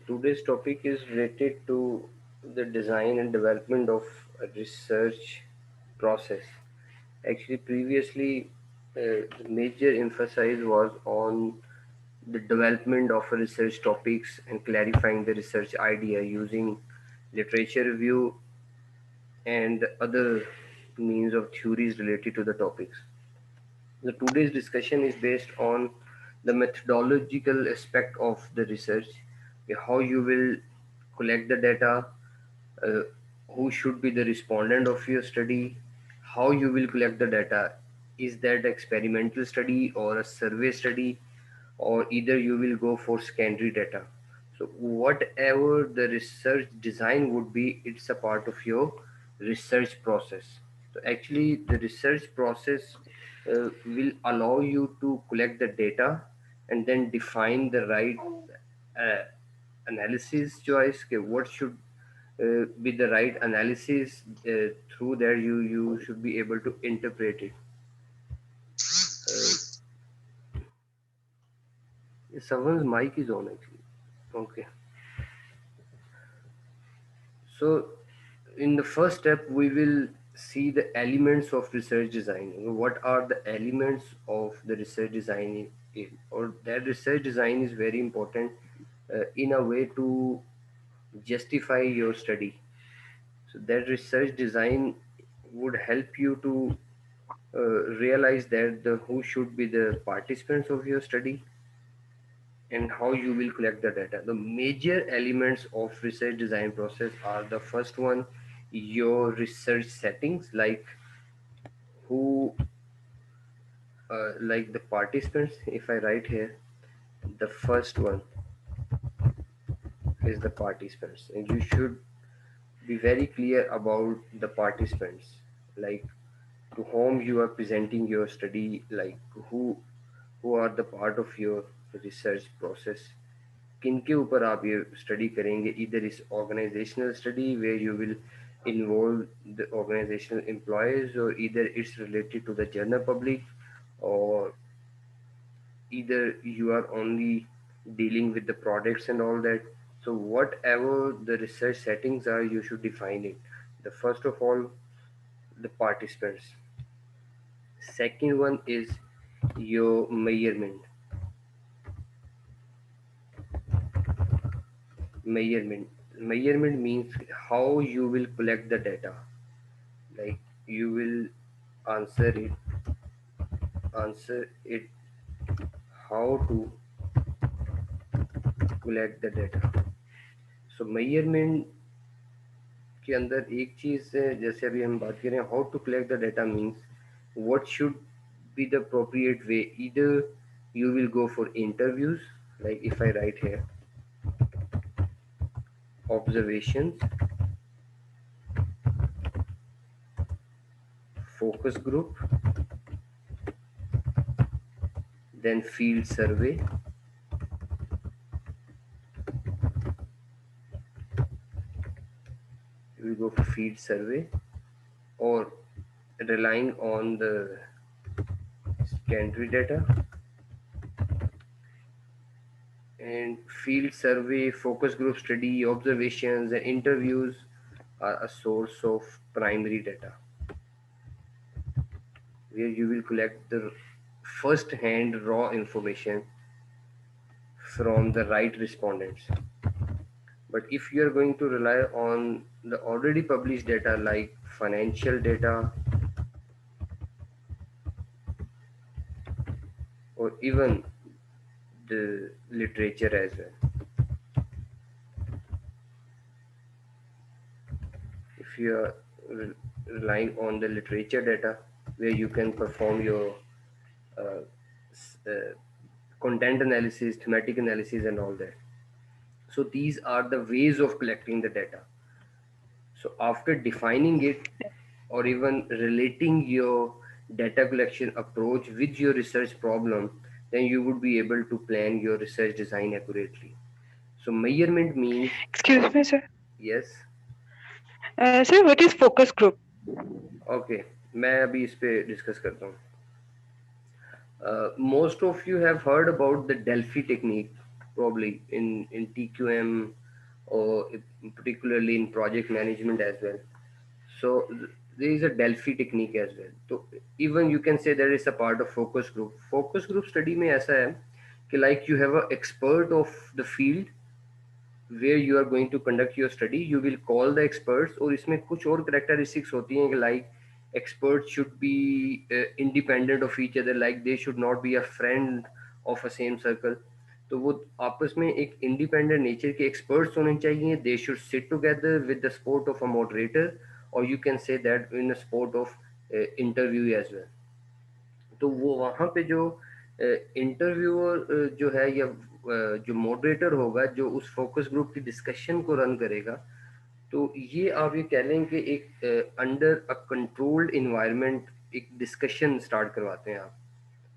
today's topic is related to the design and development of a research process. Actually, previously, the major emphasis was on the development of research topics and clarifying the research idea using literature review and other means of theories related to the topics. The today's discussion is based on the methodological aspect of the research, how you will collect the data, uh, who should be the respondent of your study, how you will collect the data. Is that experimental study or a survey study, or either you will go for secondary data? So whatever the research design would be, it's a part of your research process. So actually, the research process will allow you to collect the data and then define the right uh, analysis choice. Okay, what should be the right analysis? Through there, you should be able to interpret it. Someone's mic is on actually. Okay. So, in the first step, we will see the elements of research design. What are the elements of the research design? Or that research design is very important in a way to justify your study. So, that research design would help you to realize that the who should be the participants of your study and how you will collect the data. The major elements of research design process are: the first one, your research settings, like who, like the participants. If I write here, the first one is the participants, and you should be very clear about the participants, like to whom you are presenting your study, like who are the part of your research process, किनके ऊपर आप ये study करेंगे. इधर इस organisational study where you will involve the organizational employees, or either it's related to the general public, or either you are only dealing with the products and all that. So whatever the research settings are, you should define it. The first of all, the participants. Second one is your measurement. Measurement means how you will collect the data. Like you will answer it answer it how to collect the data. So measurement के अंदर एक चीज है, जैसे अभी हम बात करें how to collect the data means what should be the appropriate way. Either you will go for interviews, like if I write here observations, focus group, then field survey, you will go for field survey, or relying on the secondary data. And field survey, focus group study, observations, and interviews are a source of primary data, where you will collect the first hand raw information from the right respondents. But if you are going to rely on the already published data like financial data, or even the literature as well, if you are relying on the literature data, where you can perform your uh, uh, content analysis, thematic analysis, and all that. So these are the ways of collecting the data. So after defining it, or even relating your data collection approach with your research problem, then you would be able to plan your research design accurately. So measurement means, Excuse me, sir. yes. Sir, what is focus group? Okay, मैं अभी इस पे discuss करता हूँ. Most of you have heard about the Delphi technique. probably in TQM, or particularly in project management as well. So there is a Delphi technique as well. So even you can say that is a part of focus group. Focus group study में ऐसा है कि like you have a expert of the field where you are going to conduct your study, you will call the experts, और इसमें कुछ और characteristics होती हैं कि like experts should be independent of each other, like they should not be a friend of a same circle. तो वो आपस में एक इंडिपेंडेंट नेचर के एक्सपर्ट्स होने चाहिए. They should sit together with the support of a moderator, और you can say that in support of interview as well. तो वो वहाँ पे जो इंटरव्यूअर जो है, या जो मॉडरेटर होगा जो उस फोकस ग्रुप की डिस्कशन को रन करेगा, तो ये आप ये कह लें कि एक अंडर अ कंट्रोल्ड इन्वायरमेंट एक डिस्कशन स्टार्ट करवाते हैं आप.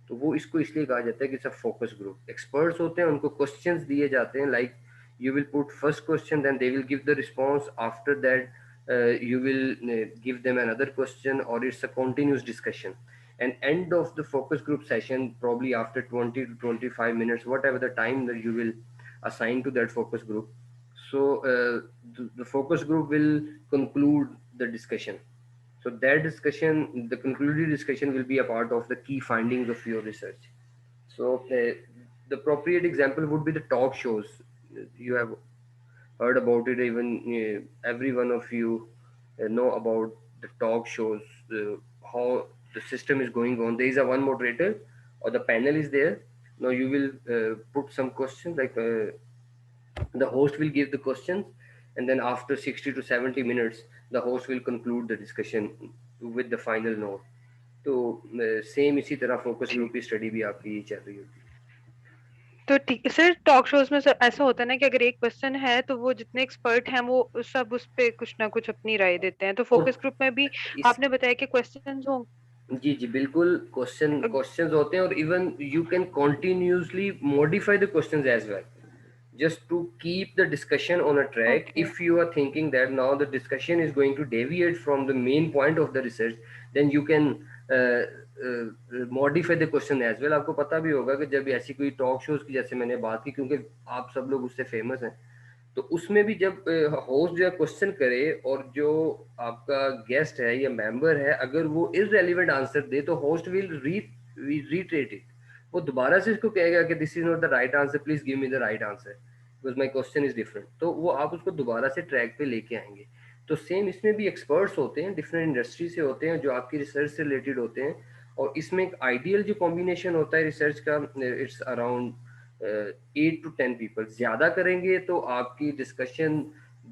तो वो इसको इसलिए कहा जाता है कि सब फोकस ग्रुप एक्सपर्ट्स होते हैं, उनको क्वेश्चंस दिए जाते हैं, like you will put first question, then they will give the response, after that you will give them another question, or it's a continuous discussion. And end of the focus group session, probably after 20 to 25 minutes, whatever the time that you will assign to that focus group, so the focus group will conclude the discussion. So that discussion, the concluded discussion, will be a part of the key findings of your research. So the appropriate example would be the talk shows. You have heard about it. Even every one of you know about the talk shows. How the system is going on. There is a one moderator, or the panel is there. Now you will put some questions, like the host will give the questions, and then after 60 to 70 minutes the host will conclude the discussion with the final note. तो same इसी तरह focus जी. Group की study भी आपकी ये चल रही होती तो ठीक है सर, टॉक शोज में सर ऐसा होता है ना कि अगर एक क्वेश्चन है तो वो जितने एक्सपर्ट हैं वो सब उस पे कुछ ना कुछ अपनी राय देते हैं. तो है. और फोकस ग्रुप में भी इस आपने बताया कि क्वेश्चंस हो. जी जी बिल्कुल, क्वेश्चंस होते हैं, और even you can continuously modify the questions as well, just to keep the discussion on a track. Okay. If you are thinking that now the discussion is going to deviate from the main point of the research, then you can modify the question as well. आपको पता भी होगा कि जब ऐसी कोई talk shows की जैसे मैंने बात की, क्योंकि आप सब लोग उससे फेमस हैं, तो उसमें भी जब होस्ट जो है क्वेश्चन करे, और जो आपका गेस्ट है या मेंबर है अगर वो इररेलेवेंट आंसर दे, तो होस्ट विल रीट्रेट इट. वो दोबारा से इसको कहेगा कि this is not the right answer, please give me the right answer because my question is different. तो वो आप उसको दोबारा से ट्रैक पे लेके आएंगे. तो सेम इसमें भी एक्सपर्ट्स होते हैं, डिफरेंट इंडस्ट्री से होते हैं, जो आपकी रिसर्च से रिलेटेड होते हैं. और इसमें एक आइडियल जो कॉम्बिनेशन होता है रिसर्च का, इट्स अराउंड 8 to 10 पीपल. ज़्यादा करेंगे तो आपकी डिस्कशन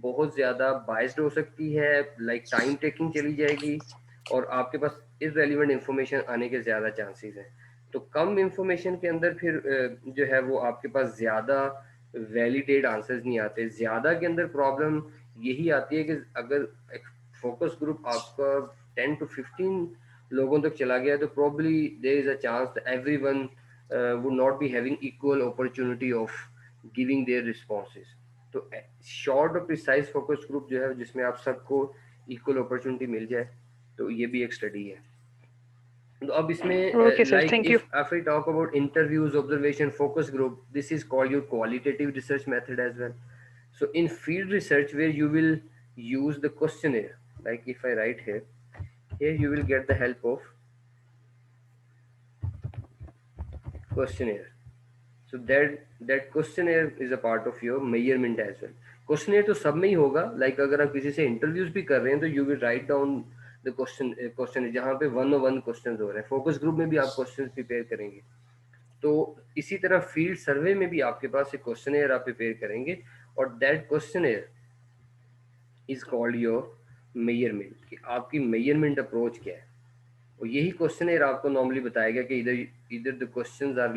बहुत ज़्यादा बाइस्ड हो सकती है, लाइक टाइम टेकिंग चली जाएगी, और आपके पास इररेलेवेंट इंफॉर्मेशन आने के ज़्यादा चांसेस हैं. तो कम इंफॉर्मेशन के अंदर फिर जो है वो आपके पास ज़्यादा वैलिडेट आंसर्स नहीं आते. ज़्यादा के अंदर प्रॉब्लम यही आती है कि अगर फोकस ग्रुप आपका 10 to 15 लोगों तक चला गया, तो probably there is a chance everyone would not be having equal opportunity of giving their responses. तो शॉर्ट और प्रिसाइज फोकस ग्रुप जो है जिसमें आप सबको इक्वल अपॉर्चुनिटी मिल जाए, तो ये भी एक स्टडी है. तो अब ओके इसमें sir, like thank you. If I talk about interviews, observation, focus group, this is called your qualitative research method as well. So in field research, where you will use the questionnaire, like if I write here you will get the help of questionnaire. So that questionnaire is a part of your measurement as well. Questionnaire तो सब में ही होगा, like अगर आप किसी से interviews भी कर रहे हैं तो you will write down the question जहाँ पे 101 क्वेश्चन हो रहे हैं. फोकस ग्रुप में भी आप क्वेश्चन प्रिपेयर करेंगे. तो इसी तरह फील्ड सर्वे में भी आपके पास एक क्वेश्चनेयर आप प्रिपेयर करेंगे, और that questionnaire is called your measurement, कि आपकी मेजरमेंट अप्रोच क्या है. और यही क्वेश्चनेयर आपको नॉर्मली बताएगा कि इधर इधर the questions are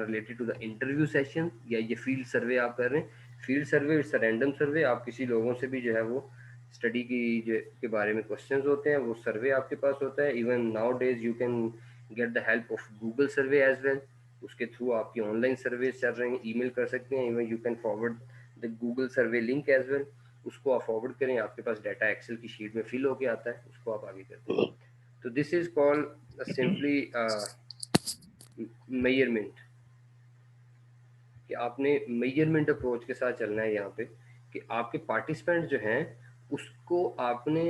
related to the interview session, या ये फील्ड सर्वे आप कर रहे हैं. Field survey it's a random survey, आप किसी लोगों से भी जो है वो स्टडी की जो के बारे में क्वेश्चंस होते हैं वो सर्वे आपके पास होता है. Even nowadays you can get the help of Google survey as well. उसके थ्रू आपकी ऑनलाइन सर्वे चल रहे हैं, ईमेल कर सकते हैं. Even you can forward the Google survey link as well. उसको आप फॉरवर्ड करें, आपके पास डाटा एक्सेल की शीट में फिल होके आता है, उसको आप आगे कर दें. So this is called simply measurement. कि आपने मेजरमेंट अप्रोच के साथ चलना है यहाँ पे, कि आपके पार्टिसिपेंट जो हैं उसको आपने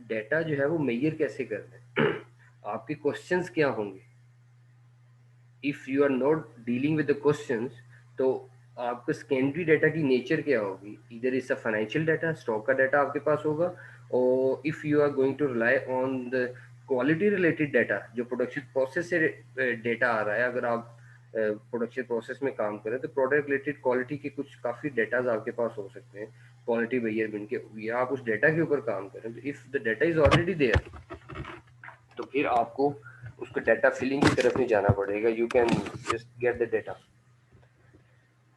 डेटा जो है वो मेजर कैसे करना है आपके क्वेश्चंस क्या होंगे। If you are not dealing with the questions, तो आपका सेकेंडरी डाटा की नेचर क्या होगी, इधर is a financial data, stock का डाटा आपके पास होगा, और if you are going to rely on the quality related data, जो प्रोडक्शन प्रोसेस से डेटा आ रहा है, अगर आप प्रोडक्शन प्रोसेस में काम करें तो प्रोडक्ट रिलेटेड क्वालिटी के कुछ काफ़ी डेटाज आपके पास हो सकते हैं क्वालिटी मेजरमेंट के, या आप उस डेटा के ऊपर काम करें। तो if the data is already there, तो फिर आपको उसको डाटा फिलिंग की तरफ नहीं जाना पड़ेगा, you can just get the data.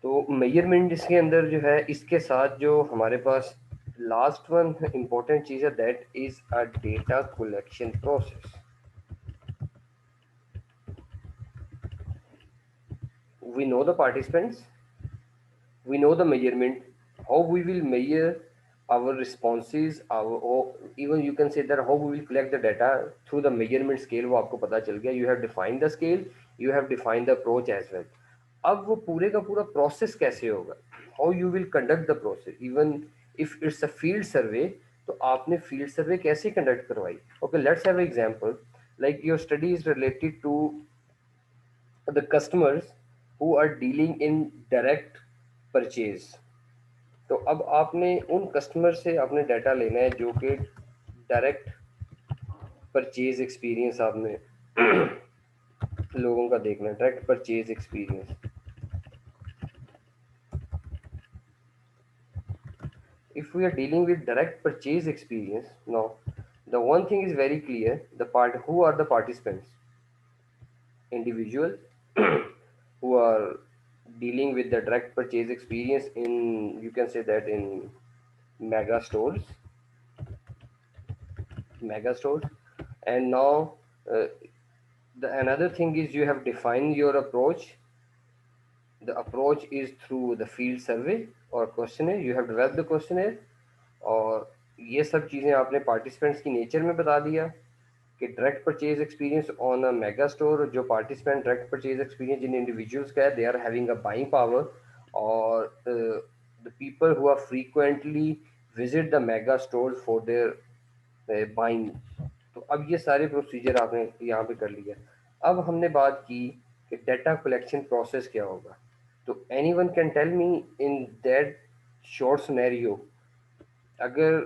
तो मेजरमेंट इसके अंदर जो है, इसके साथ जो हमारे पास लास्ट वन इंपॉर्टेंट चीज़ है, that is a data collection process. We know the participants, we know the measurement, how we will measure our responses, our, or even you can say that how we will collect the data through the measurement scale, वो आपको पता चल गया, you have defined the scale, you have defined the approach as well। अब वो पूरे का पूरा प्रोसेस कैसे होगा, how you will conduct the process, even if it's a field survey, तो आपने field survey कैसे conduct करवाई। Okay, let's have an example, like your study is related to the customers who are dealing in direct purchase। तो अब आपने उन customer से आपने डाटा लेना है जो कि डायरेक्ट परचेज एक्सपीरियंस आपने लोगों का देखना है, direct purchase experience. If we are dealing with direct purchase experience, now the one thing is very clear, the part who are the participants, individual who are dealing with the direct purchase experience in, you can say that in mega stores, mega stores. And now the another thing is you have defined your approach. The approach is through the field survey or questionnaire, you have developed the questionnaire, और ये सब चीज़ें आपने participants की nature में बता दिया कि direct purchase experience on a mega store, जो पार्टिसिपेंट डायरेक्ट परचेज एक्सपीरियंस जिन इंडिविजुअल्स का है, they are having a buying power, और the people who are frequently visit the mega store for their buying. तो अब ये सारे प्रोसीजर आपने यहाँ पे कर लिया। अब हमने बात की कि डाटा कलेक्शन प्रोसेस क्या होगा। तो anyone can tell me in that short scenario, अगर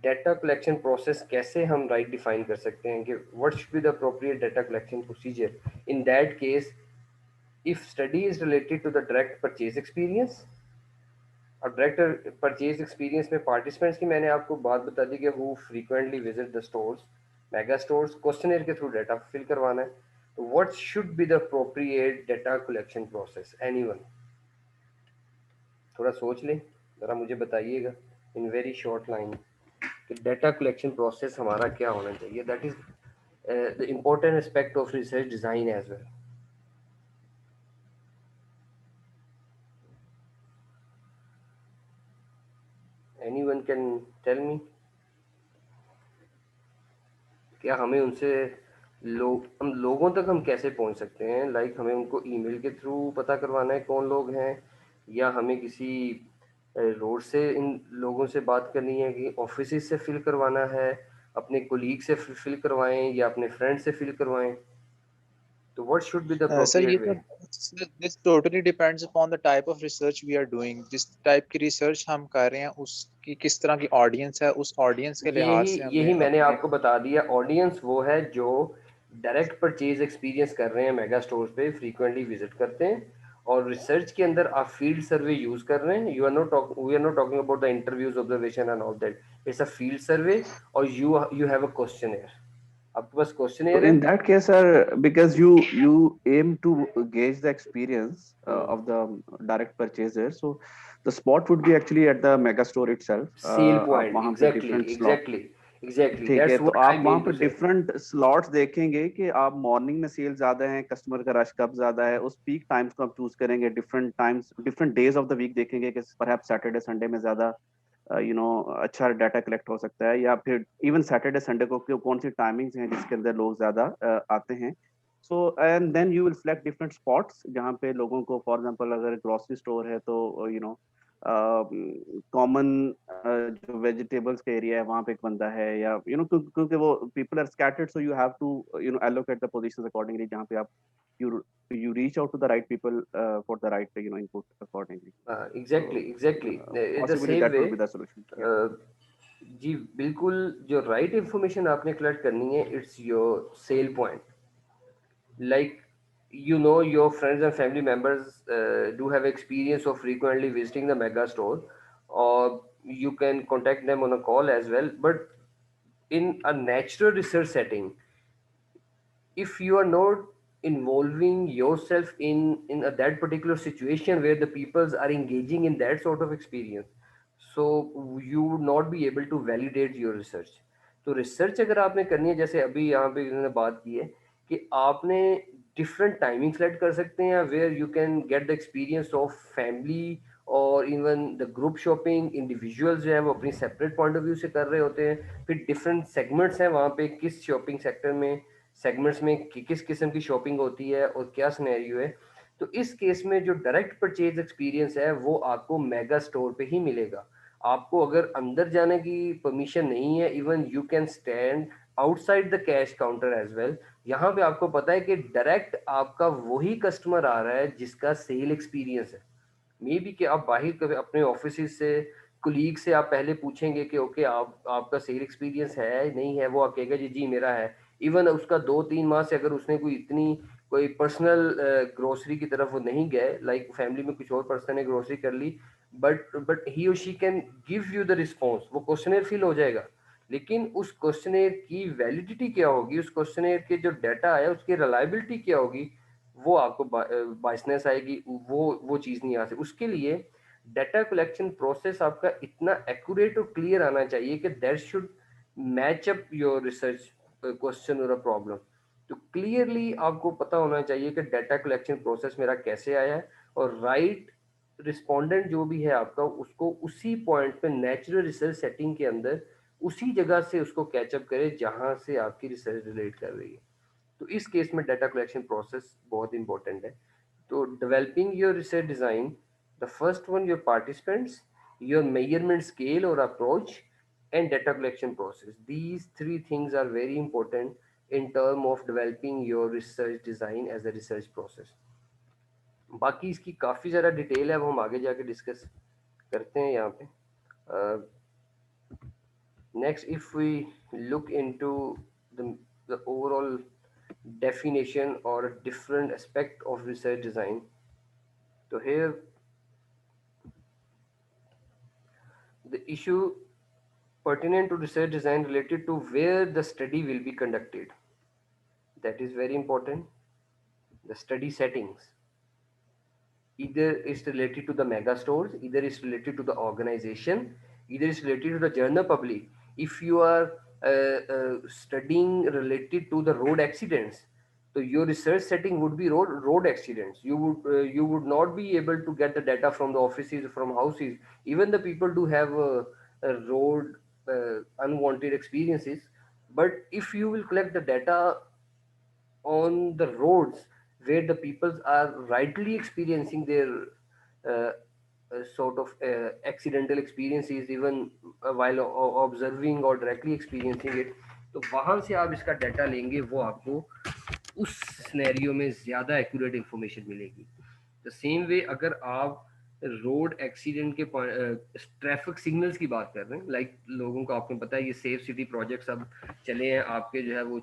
डाटा कलेक्शन प्रोसेस कैसे हम राइट डिफाइन कर सकते हैं कि what should be the appropriate data collection procedure in that case, if study is related to the direct purchase experience. और direct purchase experience में participants की मैंने आपको बात बता दी कि who frequently visit the stores, mega stores, questionnaire के थ्रू डाटा फिल करवाना है। तो what should be the appropriate data collection process, anyone थोड़ा सोच लें, ज़रा मुझे बताइएगा इन वेरी शॉर्ट लाइन कि डाटा कलेक्शन प्रोसेस हमारा क्या होना चाहिए, that is the important aspect of research design as well. Anyone can tell me, क्या हमें उनसे हम लोगों तक हम कैसे पहुंच सकते हैं, लाइक हमें उनको ईमेल के थ्रू पता करवाना है कौन लोग हैं, या हमें किसी रोड से इन लोगों से बात करनी है कि ऑफिस से फिल करवाना है, अपने कोलीग से फिल करवाएं या अपने फ्रेंड से फिल करवाएं। तो what should be the sir ये अप्रोप्रिएट वे। तो this totally depends upon the type of research we are doing. जिस टाइप की रिसर्च हम कर रहे हैं उसकी किस तरह की ऑडियंस है, उस ऑडियंस के लिहाज यही से हमें यही मैंने अपने आपको बता दिया, ऑडियंस वो है जो डायरेक्ट परचेज एक्सपीरियंस कर रहे हैं, मेगा स्टोर्स पे फ्रीक्वेंटली विजिट करते हैं, और रिसर्च के अंदर आप फील्ड सर्वे यूज कर रहे हैं। You are not we are not talking about the interviews, observation and all that, it's a field survey, और यू हैव अ क्वेश्चनर, आपके पास So क्वेश्चनर है। in that case, sir, because you aim to gauge the experience of the direct purchaser, so the spot would be actually at the mega store itself. Sale आप point, वहाँ पे exactly different slot, exactly exactly, ठीक है, that's तो what I आप वहाँ mean पे to से। डिफरेंट स्लॉट्स देखेंगे कि आप मॉर्निंग में सेल ज्यादा है, कस्टमर का रश कब ज्यादा है, उस पीक टाइम्स को आप चूज करेंगे, different times different days of the week देखेंगे कि पर सैटरडे संडे में ज्यादा अच्छा डाटा कलेक्ट हो सकता है, या फिर इवन सैटरडे संडे को कौन सी टाइमिंग्स हैं जिसके अंदर लोग ज्यादा आते हैं। So and then you will select different spots जहाँ पे लोगों को, for example अगर grocery store है तो you know कॉमन जो वेजिटेबल्स का एरिया है वहाँ पे एक बंदा है, या क्योंकि वो people are scattered, so you have to allocate the positions accordingly, जहाँ पे आप you reach out to the right people for the right input accordingly. Exactly. The Possibly same that way, would be the solution. Yeah. uh, जी बिल्कुल, जो right information आपने collect करनी है, it's your cell point. Like, your friends and family members do have experience of frequently visiting the mega store, or you can contact them on a call as well. But in a natural research setting, if you are not involving yourself in that particular situation where the peoples are engaging in that sort of experience, so you would not be able to validate your research. तो research अगर आपने करनी है, जैसे अभी यहाँ पे इन्होंने बात की है कि आपने डिफरेंट टाइमिंग सेलेक्ट कर सकते हैं where you can get the experience of family और even the group shopping. Individuals जो है वो अपनी सेपरेट पॉइंट ऑफ व्यू से कर रहे होते हैं. फिर डिफरेंट सेगमेंट्स हैं वहाँ पे, किस शॉपिंग सेक्टर में, सेगमेंट्स में किस किस्म की शॉपिंग होती है और क्या सिनेरियो है. तो इस केस में जो डायरेक्ट परचेज एक्सपीरियंस है वो आपको मेगा स्टोर पे ही मिलेगा. आपको अगर अंदर जाने की परमिशन नहीं है, even you can stand outside the cash counter as well. यहाँ पे आपको पता है कि डायरेक्ट आपका वही कस्टमर आ रहा है जिसका सेल एक्सपीरियंस है. मे बी कि आप बाहर कभी अपने ऑफिस से कुलीग से आप पहले पूछेंगे कि ओके आपका सेल एक्सपीरियंस है नहीं है, वो आप कहेगा जी मेरा है. इवन उसका 2-3 माह से अगर उसने कोई पर्सनल ग्रोसरी की तरफ वो नहीं गए, लाइक फैमिली में कुछ और पर्सन ने ग्रोसरी कर ली, बट ही और she can give you the response. वो क्वेश्चनेयर फिल हो जाएगा, लेकिन उस क्वेश्चनेयर की वैलिडिटी क्या होगी, उस क्वेश्चनेयर के जो डाटा है उसकी रिलायबिलिटी क्या होगी, वो आपको बाइसनेस आएगी, वो चीज़ नहीं आ सकती. उसके लिए डाटा कलेक्शन प्रोसेस आपका इतना एक्यूरेट और क्लियर आना चाहिए कि that should match up your research question और अ प्रॉब्लम. तो क्लियरली आपको पता होना चाहिए कि डाटा कलेक्शन प्रोसेस मेरा कैसे आया है, और राइट रिस्पोंडेंट जो भी है आपका उसको उसी पॉइंट पे नेचुरल रिसर्च सेटिंग के अंदर उसी जगह से उसको कैचअप करे जहां से आपकी रिसर्च रिलेट कर रही है. तो इस केस में डाटा कलेक्शन प्रोसेस बहुत इंपॉर्टेंट है. तो developing your research design, the first one your participants, your measurement scale और approach, and data collection process. These three things are very important in term of developing your research design as a research process. बाकी इसकी काफ़ी ज़्यादा detail है, वो हम आगे जाके डिस्कस करते हैं यहाँ पे. Next, if we look into the overall definition or a different aspect of research design, so here the issue pertinent to research design related to where the study will be conducted. That is very important. The study settings. Either it's related to the mega stores, either it's related to the organization, either it's related to the general public. If you are studying related to the road accidents, so your research setting would be road accidents. You would not be able to get the data from the offices, from houses. Even the people do have road unwanted experiences, but if you will collect the data on the roads where the peoples are rightly experiencing their uh, sort of accidental experiences, even while observing or directly experiencing it, तो वहां से आप इसका data लेंगे, वो आपको उस scenario में ज़्यादा एक्यूरेट इंफॉर्मेशन मिलेगी. द सेम वे अगर आप रोड एक्सीडेंट के ट्रैफिक सिग्नल्स की बात कर रहे हैं, लाइक लोगों को आपको पता है ये सेफ सिटी प्रोजेक्ट्स अब चले हैं, आपके जो है वो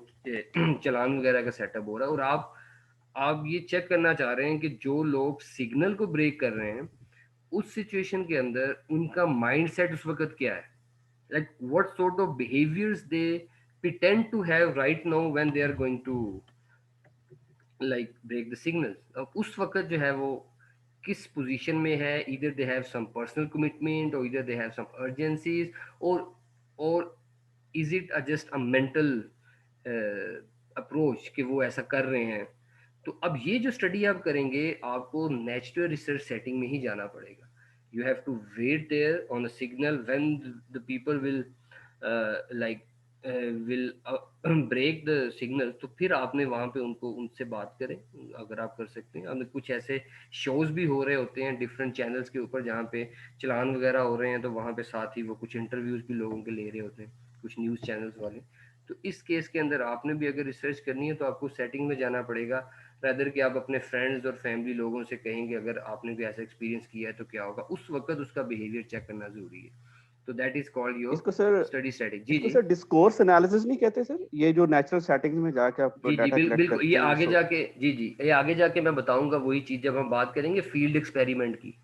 चलान वगैरह का सेटअप हो रहा है, और आप ये चेक करना चाह रहे हैं कि जो लोग सिग्नल को ब्रेक कर रहे हैं उस सिचुएशन के अंदर उनका माइंडसेट उस वक्त क्या है, like what sort of behaviors they pretend to have right now when they are going to like break the signals. अब उस वक्त जो है वो किस पोजीशन में है, either they have some personal commitment or either they have some urgencies, or is it just a mental approach कि वो ऐसा कर रहे हैं. तो अब ये जो स्टडी आप करेंगे आपको नेचुरल रिसर्च सेटिंग में ही जाना पड़ेगा. You have to wait there on a signal when the people will like will break the signal, तो फिर आपने वहाँ पे उनसे बात करें अगर आप कर सकते हैं। अब कुछ ऐसे शोज भी हो रहे होते हैं डिफरेंट चैनल्स के ऊपर जहाँ पे चलान वगैरह हो रहे हैं, तो वहाँ पे साथ ही वो कुछ इंटरव्यूज भी लोगों के ले रहे होते हैं, कुछ न्यूज़ चैनल्स वाले। तो इस केस के अंदर आपने भी अगर रिसर्च करनी है तो आपको सेटिंग में जाना पड़ेगा, रैदर कि आप अपने फ्रेंड्स और फैमिली लोगों से कहेंगे अगर आपने भी ऐसा एक्सपीरियंस किया है तो क्या होगा, उस वक्त उसका बिहेवियर चेक करना जरूरी है। तो दैट इज कॉल्ड योर इसको सर स्टडी स्ट्रेटेजी। जी इसको जी सर डिस्कोर्स एनालिसिस नहीं कहते सर, ये जो नेचुरल सेटिंग्स में जाके आप जी जी डाटा कलेक्ट बिल्कुल, ये करते हैं आगे सो जाके, जी जी ये आगे जाके मैं बताऊंगा वही चीज जब हम बात करेंगे फील्ड एक्सपेरिमेंट की,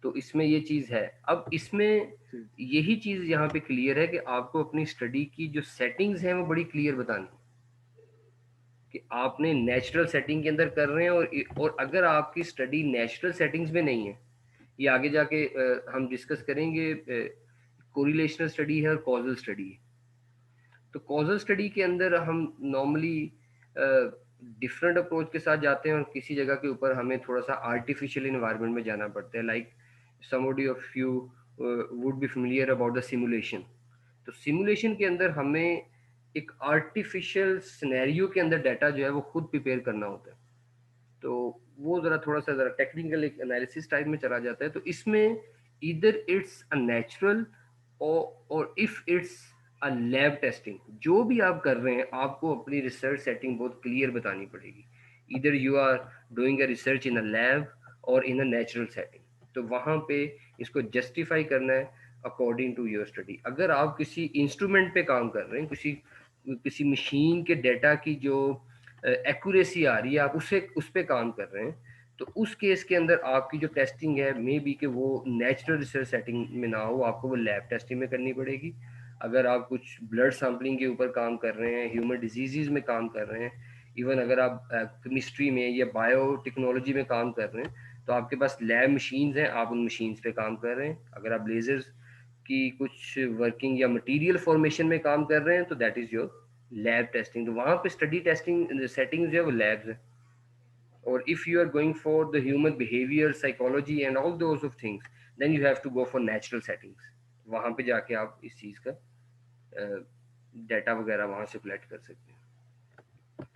तो इसमें ये चीज है। अब इसमें यही चीज यहाँ पे क्लियर है कि आपको अपनी स्टडी की जो सेटिंग्स हैं वो बड़ी क्लियर बतानी है कि आपने नेचुरल सेटिंग के अंदर कर रहे हैं, और अगर आपकी स्टडी नेचुरल सेटिंग्स में नहीं है, ये आगे जाके हम डिस्कस करेंगे, कोरिलेशनल स्टडी है और कॉजल स्टडी है। तो कॉजल स्टडी के अंदर हम नॉर्मली डिफरेंट अप्रोच के साथ जाते हैं और किसी जगह के ऊपर हमें थोड़ा सा आर्टिफिशियल इन्वायरमेंट में जाना पड़ता है, like somebody of you would be familiar about the simulation. तो सिमुलेशन के अंदर हमें एक आर्टिफिशियल सिनेरियो के अंदर डाटा जो है वो खुद प्रिपेयर करना होता है, तो वो ज़रा थोड़ा सा ज़रा टेक्निकल एक एनालिसिस टाइप में चला जाता है। तो इसमें इधर इट्स अ नेचुरल और if it's a lab testing, जो भी आप कर रहे हैं आपको अपनी रिसर्च सेटिंग बहुत क्लियर बतानी पड़ेगी। इधर you are doing a research in a lab और इन अ नेचुरल सेटिंग, तो वहाँ पे इसको जस्टिफाई करना है अकॉर्डिंग टू योर स्टडी। अगर आप किसी इंस्ट्रूमेंट पे काम कर रहे हैं, किसी किसी मशीन के डेटा की जो एक्यूरेसी आ रही है आप उस पर काम कर रहे हैं, तो उस केस के अंदर आपकी जो टेस्टिंग है मे बी कि वो नेचुरल रिसर्च सेटिंग में ना हो, आपको वो लैब टेस्टिंग में करनी पड़ेगी। अगर आप कुछ ब्लड सैम्पलिंग के ऊपर काम कर रहे हैं, ह्यूमन डिजीज़ में काम कर रहे हैं, इवन अगर आप केमिस्ट्री में या बायोटेक्नोलॉजी में काम कर रहे हैं, तो आपके पास लैब मशीन्स हैं, आप उन मशीन्स पे काम कर रहे हैं। अगर आप लेजर्स की कुछ वर्किंग या मटेरियल फॉर्मेशन में काम कर रहे हैं तो that is your lab testing. तो वहाँ पे स्टडी टेस्टिंग सेटिंग जो है वो लैब्स है। और if you are going for the human behaviour, psychology and all those of things, then you have to go for natural settings. वहाँ पे जाके आप इस चीज़ का डाटा वगैरह वहाँ से कलेक्ट कर सकते हैं।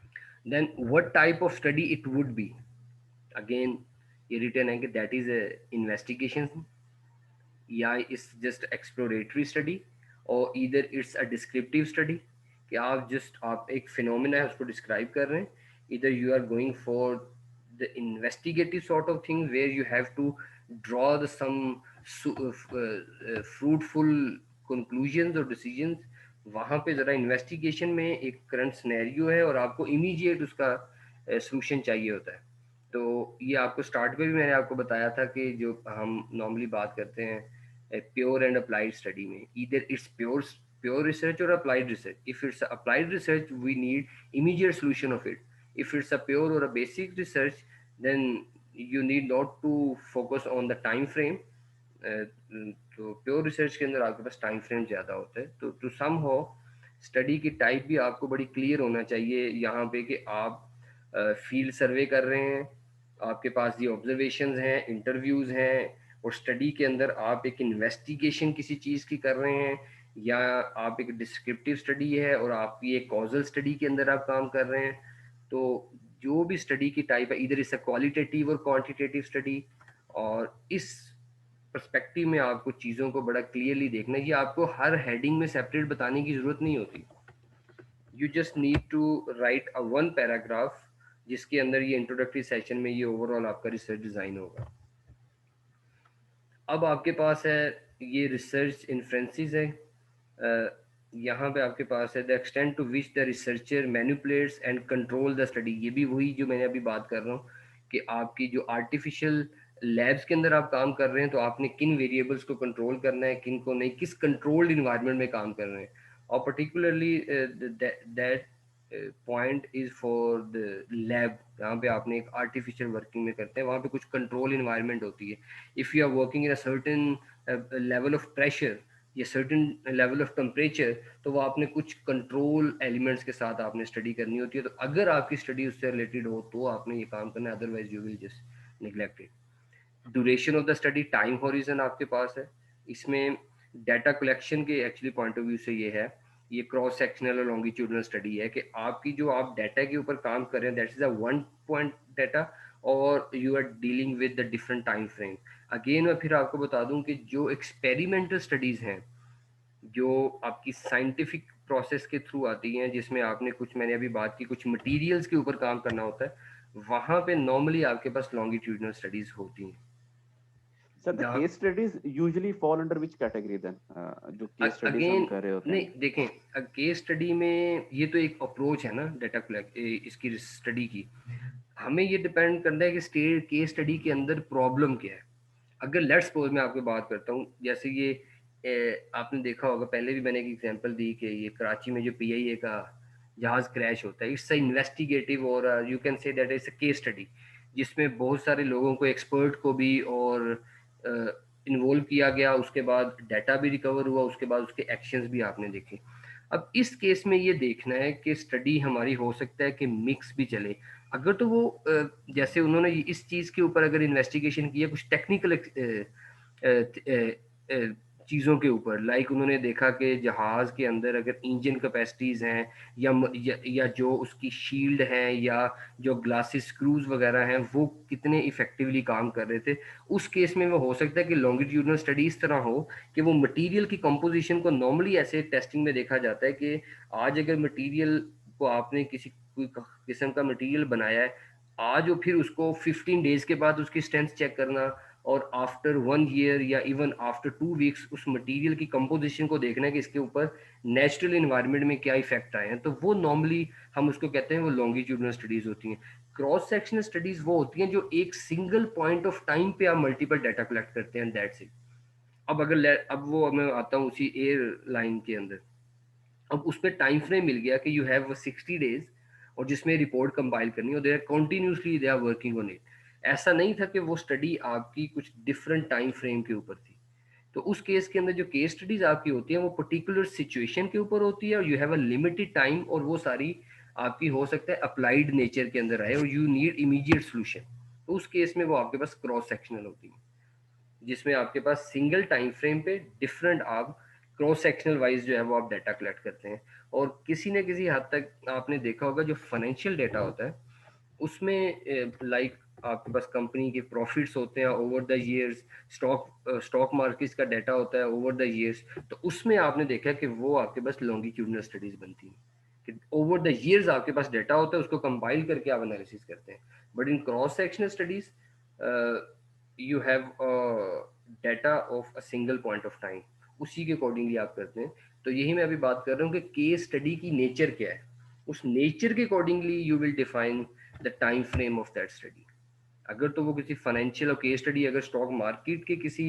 Then what type of study it would be, again ये रिटर्न है कि दैट इज इन्वेस्टिगेशन, या इट्स जस्ट एक्सप्लोरेटरी स्टडी, और either it's a descriptive study कि आप एक फिनोमेना है उसको डिस्क्राइब कर रहे हैं। Either you are going for the investigative sort of thing where you have to draw the some fruitful conclusions और डिसीजंस। वहाँ पे ज़रा इन्वेस्टिगेशन में एक करंट सिनेरियो है और आपको इमीडिएट उसका सोल्यूशन चाहिए होता है। तो ये आपको स्टार्ट में भी मैंने आपको बताया था कि जो हम नॉर्मली बात करते हैं प्योर एंड अप्लाइड स्टडी में, ईदर इट्स प्योर रिसर्च और applied research. If it's applied research we need immediate solution of it. If it's a pure or a basic research, then you need not to focus on the time frame. तो pure research के अंदर आपके पास time frame ज़्यादा होता है। तो to some हो study की टाइप भी आपको बड़ी क्लियर होना चाहिए यहाँ पे कि आप फील्ड सर्वे कर रहे हैं, आपके पास ये ऑब्जर्वेशंस हैं, इंटरव्यूज़ हैं, और स्टडी के अंदर आप एक इन्वेस्टिगेशन किसी चीज़ की कर रहे हैं, या आप एक डिस्क्रिप्टिव स्टडी है और आपकी एक कॉजल स्टडी के अंदर आप काम कर रहे हैं। तो जो भी स्टडी की टाइप है, इधर इससे क्वालिटेटिव और क्वांटिटेटिव स्टडी, और इस पर्सपेक्टिव में आपको चीज़ों को बड़ा क्लियरली देखना है। ये आपको हर हेडिंग में सेपरेट बताने की ज़रूरत नहीं होती। You just need to write a one paragraph जिसके अंदर ये इंट्रोडक्टरी सेशन में ये ओवरऑल आपका रिसर्च डिज़ाइन होगा। अब आपके पास है ये रिसर्च इन्फ्रेंसेस है, यहाँ पे आपके पास है the extent to which the researcher manipulates and control the study. ये भी वही जो मैंने अभी बात कर रहा हूँ कि आपकी जो आर्टिफिशियल लैब्स के अंदर आप काम कर रहे हैं तो आपने किन वेरिएबल्स को कंट्रोल करना है, किन को नहीं, किस कंट्रोल्ड इन्वायरमेंट में काम कर रहे हैं। और particularly that point is for the lab, जहाँ पे आपने एक आर्टिफिशियल वर्किंग में करते हैं, वहाँ पे कुछ कंट्रोल इन्वायरमेंट होती है। If you are working in a certain level of pressure या सर्टेन लेवल ऑफ टेम्परेचर, तो वो आपने कुछ कंट्रोल एलिमेंट्स के साथ आपने स्टडी करनी होती है। तो अगर आपकी स्टडी उससे रिलेटेड हो तो आपने ये काम करना है, otherwise you will just neglect it. Duration of the study, time horizon आपके पास है। इसमें डाटा कलेक्शन के एक्चुअली पॉइंट ऑफ व्यू से ये है ये क्रॉस सेक्शनल और लॉन्गिट्यूडनल स्टडी है कि आपकी जो आप डाटा के ऊपर काम कर रहे हैं that is a one point data और you are dealing with the different time frame. Again मैं फिर आपको बता दूं कि जो एक्सपेरिमेंटल स्टडीज हैं जो आपकी साइंटिफिक प्रोसेस के थ्रू आती हैं जिसमें आपने कुछ, मैंने अभी बात की, कुछ मटेरियल्स के ऊपर काम करना होता है, वहां पे नॉर्मली आपके पास लॉन्गिट्यूडनल स्टडीज होती हैं। Sir the case studies usually fall under which category then, जो केस स्टडीज हम अगेन कर रहे होते नहीं, हैं? देखें केस स्टडी में ये तो एक अप्रोच है ना डाटा कलेक्ट इसकी स्टडी की, हमें ये डिपेंड करना है कि स्टेट केस स्टडी के अंदर प्रॉब्लम क्या है। अगर लेट्स सपोज मैं आपको बात करता हूँ, जैसे ये आपने देखा होगा, पहले भी मैंने एक एग्जांपल दी कि ये कराची में जो पीआईए का जहाज क्रैश होता है, इट्स अ इन्वेस्टिगेटिव और you can say that is a case study, जिसमें बहुत सारे लोगों को, एक्सपर्ट को भी और इन्वॉल्व किया गया, उसके बाद डाटा भी रिकवर हुआ, उसके बाद उसके एक्शंस भी आपने देखे। अब इस केस में ये देखना है कि स्टडी हमारी हो सकता है कि मिक्स भी चले। अगर तो वो जैसे उन्होंने इस चीज़ के ऊपर अगर इन्वेस्टिगेशन किया कुछ टेक्निकल चीज़ों के ऊपर, लाइक उन्होंने देखा कि जहाज़ के अंदर अगर इंजन कैपेसिटीज़ हैं या जो उसकी शील्ड है या जो ग्लासेस स्क्रूज वगैरह हैं वो कितने इफेक्टिवली काम कर रहे थे, उस केस में वो हो सकता है कि लॉन्गिट्यूडनल स्टडी इस तरह हो कि वो मटेरियल की कंपोजिशन को, नॉर्मली ऐसे टेस्टिंग में देखा जाता है कि आज अगर मटेरियल को आपने किसी कोई किस्म का मटेरियल बनाया है आज, और फिर उसको 15 डेज के बाद उसकी स्ट्रेंथ चेक करना और आफ्टर 1 ईयर या इवन आफ्टर 2 वीक्स उस मटेरियल की कंपोजिशन को देखना है कि इसके ऊपर नेचुरल इन्वायरमेंट में क्या इफेक्ट आए हैं, तो वो नॉर्मली हम उसको कहते हैं वो लॉन्गिट्यूडनल स्टडीज होती हैं। क्रॉस सेक्शनल स्टडीज वो होती हैं जो एक सिंगल पॉइंट ऑफ टाइम पे आप मल्टीपल डाटा कलेक्ट करते हैं, दैट्स इट। अब वो मैं आता हूँ उसी एयरलाइन के अंदर, अब उसमें टाइम फ्रेम मिल गया कि यू हैव 60 डेज और जिसमें रिपोर्ट कंपाइल करनी और they are continuously they are working on it. ऐसा नहीं था कि वो स्टडी आपकी कुछ डिफरेंट टाइम फ्रेम के ऊपर थी। तो उस केस के अंदर जो केस स्टडीज आपकी होती है वो पर्टिकुलर सिचुएशन के ऊपर होती है और you have a limited time, और वो सारी आपकी हो सकता है अप्लाइड नेचर के अंदर आए और यू नीड इमीडिएट सोल्यूशन। तो उस केस में वो आपके पास क्रॉस सेक्शनल होती है जिसमें आपके पास सिंगल टाइम फ्रेम पे डिफरेंट आप क्रॉस सेक्शनल वाइज जो है वो आप डाटा कलेक्ट करते हैं। और किसी न किसी हद तक आपने देखा होगा जो फाइनेंशियल डाटा होता है उसमें लाइक आपके पास कंपनी के प्रॉफिट्स होते हैं over the years, stock markets का डाटा होता है ओवर द ईयर्स, तो उसमें आपने देखा कि वो आपके पास लॉन्गिट्यूडनल स्टडीज बनती हैं कि ओवर द ईयर्स आपके पास डाटा होता है, उसको कंपाइल करके आप एनालिसिस करते हैं। But in cross sectional studies you have data of a single point of time, उसी के अकॉर्डिंगली आप करते हैं। तो यही मैं अभी बात कर रहा हूँ कि केस स्टडी की नेचर क्या है, उस नेचर के accordingly you will define the time frame of that study. अगर तो वो किसी फाइनेंशियल और केस स्टडी अगर स्टॉक मार्केट के किसी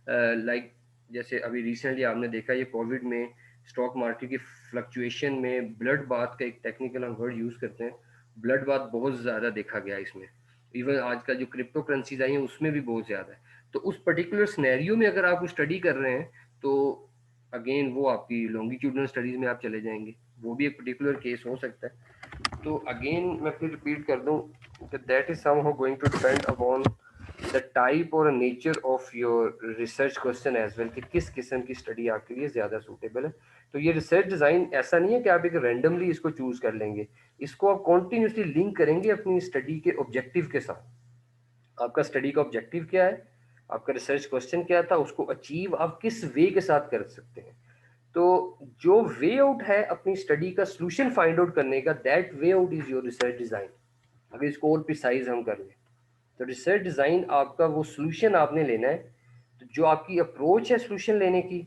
लाइक जैसे अभी रिसेंटली आपने देखा ये कोविड में स्टॉक मार्केट की फ्लक्चुएशन में ब्लड बाथ का एक टेक्निकल हम वर्ड यूज करते हैं, ब्लड बाथ बहुत ज्यादा देखा गया इसमें। इवन आजकल जो क्रिप्टो करेंसीज आई हैं उसमें भी बहुत ज्यादा है। तो उस पर्टिकुलर सिनेरियो में अगर आप स्टडी कर रहे हैं तो अगेन वो आपकी लॉन्गिट्यूडनल स्टडीज में आप चले जाएंगे, वो भी एक पर्टिकुलर केस हो सकता है। तो अगेन मैं फिर रिपीट कर दूं कि that is somehow going to depend upon the type और nature of your research question as well कि किस किस्म की स्टडी आपके लिए ज़्यादा सूटेबल है। तो ये रिसर्च डिज़ाइन ऐसा नहीं है कि आप एक रैंडमली इसको चूज कर लेंगे, इसको आप कॉन्टिन्यूसली लिंक करेंगे अपनी स्टडी के ऑब्जेक्टिव के साथ। आपका स्टडी का ऑब्जेक्टिव क्या है, आपका रिसर्च क्वेश्चन क्या था, उसको अचीव आप किस वे के साथ कर सकते हैं। तो जो वे आउट है अपनी स्टडी का सोल्यूशन फाइंड आउट करने का, that way out is your research design. अगर इसको और प्रिसाइज हम कर लें तो रिसर्च डिजाइन आपका वो सोल्यूशन आपने लेना है, तो जो आपकी अप्रोच है सोल्यूशन लेने की,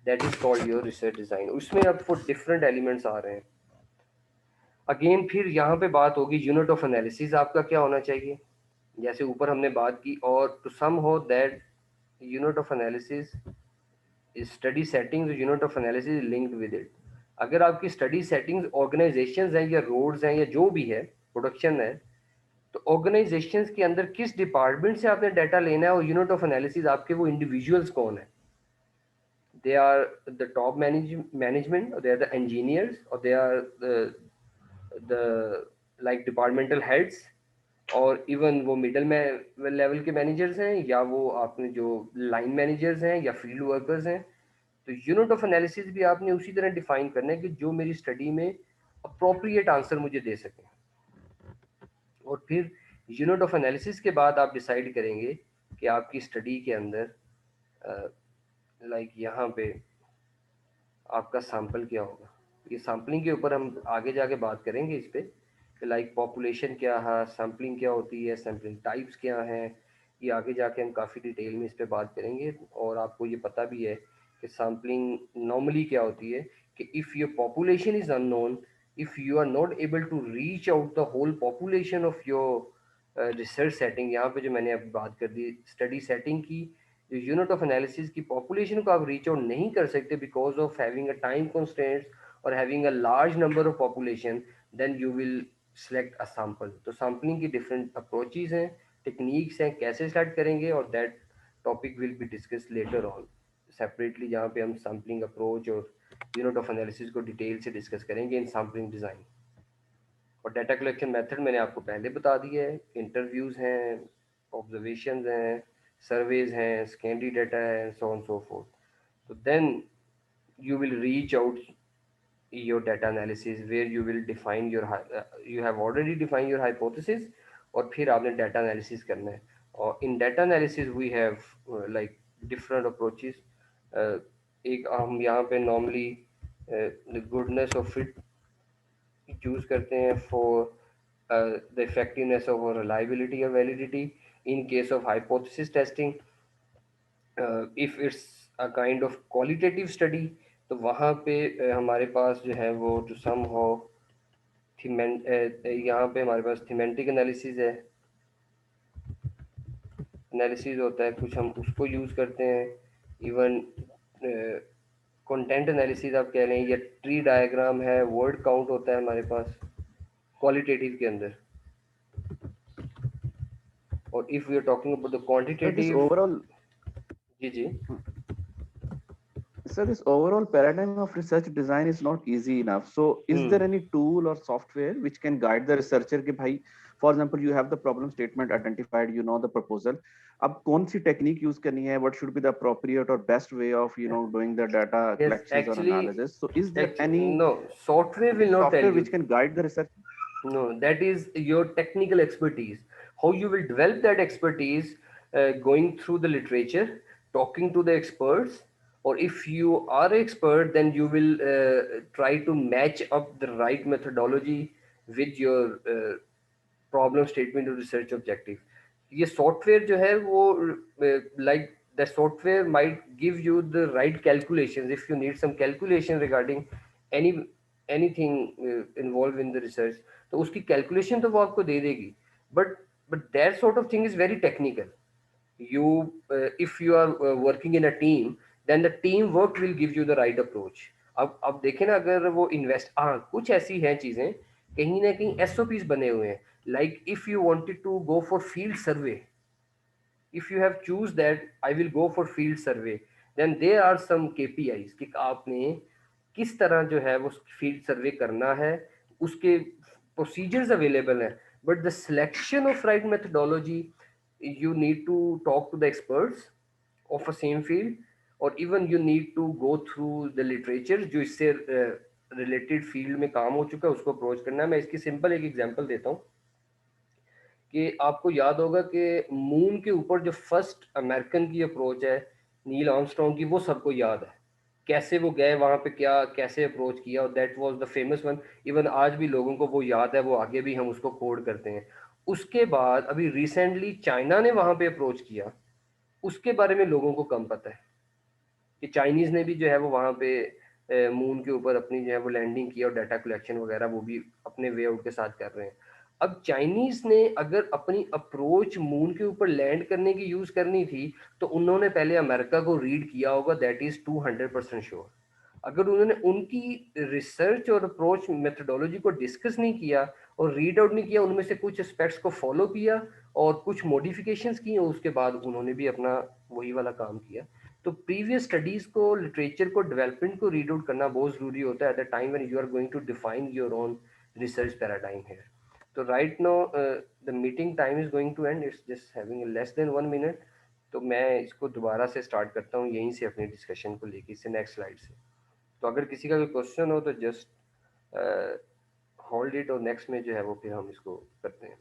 that is called your research design. उसमें अब वो डिफरेंट एलिमेंट्स आ रहे हैं। अगेन फिर यहाँ पे बात होगी यूनिट ऑफ एनालिसिस आपका क्या होना चाहिए, जैसे ऊपर हमने बात की, और टू सम हो that unit of analysis study settings, unit of analysis linked with it. अगर आपकी स्टडी सेटिंग्स ऑर्गेनाइजेशंस हैं या रोड्स हैं या जो भी है प्रोडक्शन है, तो ऑर्गेनाइजेशंस के अंदर किस डिपार्टमेंट से आपने डाटा लेना है और यूनिट ऑफ एनालिसिस आपके वो इंडिविजुअल्स कौन है। They are the top management और दे आर द इंजीनियर्स और they are the like departmental heads, और इवन वो मिडल में लेवल के मैनेजर्स हैं या वो आपने जो लाइन मैनेजर्स हैं या फील्ड वर्कर्स हैं। तो यूनिट ऑफ एनालिसिस भी आपने उसी तरह डिफाइन करना है कि जो मेरी स्टडी में अप्रोप्रिएट आंसर मुझे दे सके। और फिर यूनिट ऑफ एनालिसिस के बाद आप डिसाइड करेंगे कि आपकी स्टडी के अंदर लाइक यहाँ पे आपका सैंपल क्या होगा। ये सैम्पलिंग के ऊपर हम आगे जाके बात करेंगे इस पे कि लाइक पॉपुलेशन क्या है, सैम्पलिंग क्या होती है, सैम्पलिंग टाइप्स क्या हैं, ये आगे जाके हम काफ़ी डिटेल में इस पे बात करेंगे। और आपको ये पता भी है कि सैम्पलिंग नॉर्मली क्या होती है कि if your population is unknown, if you are not able to reach out the whole population of your research setting, यहाँ पे जो मैंने अब बात कर दी स्टडी सेटिंग की, जो यूनिट ऑफ एनालिसिस की पॉपुलेशन को आप रीच आउट नहीं कर सकते because of having a time constraints और having a large number of population, then you will select a sample. तो सैम्पलिंग की डिफरेंट अप्रोचेज हैं, टेक्निक्स हैं, कैसे स्टार्ट करेंगे, और that topic will be discuss later on separately, जहाँ पे हम सैम्पलिंग अप्रोच और यूनिट ऑफ एनालिसिस को डिटेल से डिस्कस करेंगे इन सैम्पलिंग डिज़ाइन। और डाटा कलेक्शन मेथड मैंने आपको पहले बता दिया है, इंटरव्यूज़ हैं, ऑब्जर्वेशंस हैं, सर्वेज हैं, सेकेंडरी डाटा है, सो ऑन सो फोर्थ। तो then you will reach out your data analysis where you will define your you have already defined your hypothesis, और फिर आपने data analysis करना है। और in data analysis we have like different approaches। एक हम यहाँ पे normally the goodness of fit use करते हैं for the effectiveness of reliability or validity in case of hypothesis testing। If it's a kind of qualitative study तो वहाँ पे हमारे पास जो है वो टू सम हो यहाँ पे हमारे पास थीमेटिक एनालिसिस है, एनालिसिस होता है कुछ, हम उसको यूज़ करते हैं। इवन कंटेंट एनालिसिस आप कह रहे हैं, या ट्री डायग्राम है, वर्ड काउंट होता है हमारे पास क्वालिटेटिव के अंदर। और if we are talking about the This quantitative, overall, जी जी so this overall paradigm of research design is not easy enough. So is there any tool or software which can guide the researcher कि भाई, for example, you have the problem statement identified, you know the proposal. अब कौन सी technique use करनी है? What should be the appropriate or best way of doing the data yes collections or actually, analysis? So is there any no, software will not tell software you. which can guide the research? No, that is your technical expertise. How you will develop that expertise, going through the literature, talking to the experts, or if you are an expert, then you will try to match up the right methodology with your problem statement और research objective. ये software जो है वो like the software might give you the right calculations if you need some calculation regarding any anything involve in the research, तो उसकी calculation तो वो आपको दे देगी, but that sort of thing is very technical. you if you are working in a team, then the team work will give you the right approach। अब देखें ना, अगर वो इन्वेस्ट, हाँ कुछ ऐसी हैं चीज़ें कहीं ना कहीं एसओपीज बने हुए हैं, like if you wanted to go for field survey, if you have choose that I will go for field survey, then there are some KPIs कि आपने किस तरह जो है वो फील्ड सर्वे करना है, उसके प्रोसीजर्स अवेलेबल हैं, but the selection of right methodology you need to talk to the experts of a same field, or even you need to go through the literature जो इससे रिलेटेड फील्ड में काम हो चुका है, उसको अप्रोच करना है। मैं इसकी सिंपल एक एग्जांपल देता हूँ कि आपको याद होगा कि मून के ऊपर जो फर्स्ट अमेरिकन की अप्रोच है नील आर्मस्ट्रॉन्ग की, वो सबको याद है कैसे वो गए वहाँ पे, क्या कैसे अप्रोच किया, और that was the famous one. Even आज भी लोगों को वो याद है, वो आगे भी हम उसको कोड करते हैं। उसके बाद अभी रिसेंटली चाइना ने वहाँ पे अप्रोच किया, उसके बारे में लोगों को कम पता है कि चाइनीज़ ने भी जो है वो वहाँ पे मून के ऊपर अपनी जो है वो लैंडिंग किया, और डाटा कलेक्शन वगैरह वो भी अपने वे आउट के साथ कर रहे हैं। अब चाइनीज़ ने अगर अपनी अप्रोच मून के ऊपर लैंड करने की यूज़ करनी थी, तो उन्होंने पहले अमेरिका को रीड किया होगा, दैट इज़ 200% श्योर। अगर उन्होंने उनकी रिसर्च और अप्रोच मेथडोलॉजी को डिस्कस नहीं किया और रीड आउट नहीं किया, उनमें से कुछ एस्पेक्ट्स को फॉलो किया और कुछ मॉडिफिकेशंस की, और उसके बाद उन्होंने भी अपना वही वाला काम किया। तो प्रीवियस स्टडीज को, लिटरेचर को, डेवलपमेंट को रीड आउट करना बहुत ज़रूरी होता है at the time when you are going to define your own research paradigm here. तो right now the meeting time is going to end, it's just having less than 1 minute। तो मैं इसको दोबारा से स्टार्ट करता हूँ यहीं से अपनी डिस्कशन को लेके, इससे नेक्स्ट स्लाइड से। तो अगर किसी का कोई क्वेश्चन हो तो जस्ट होल्ड इट, और नेक्स्ट में जो है वो फिर हम इसको करते हैं।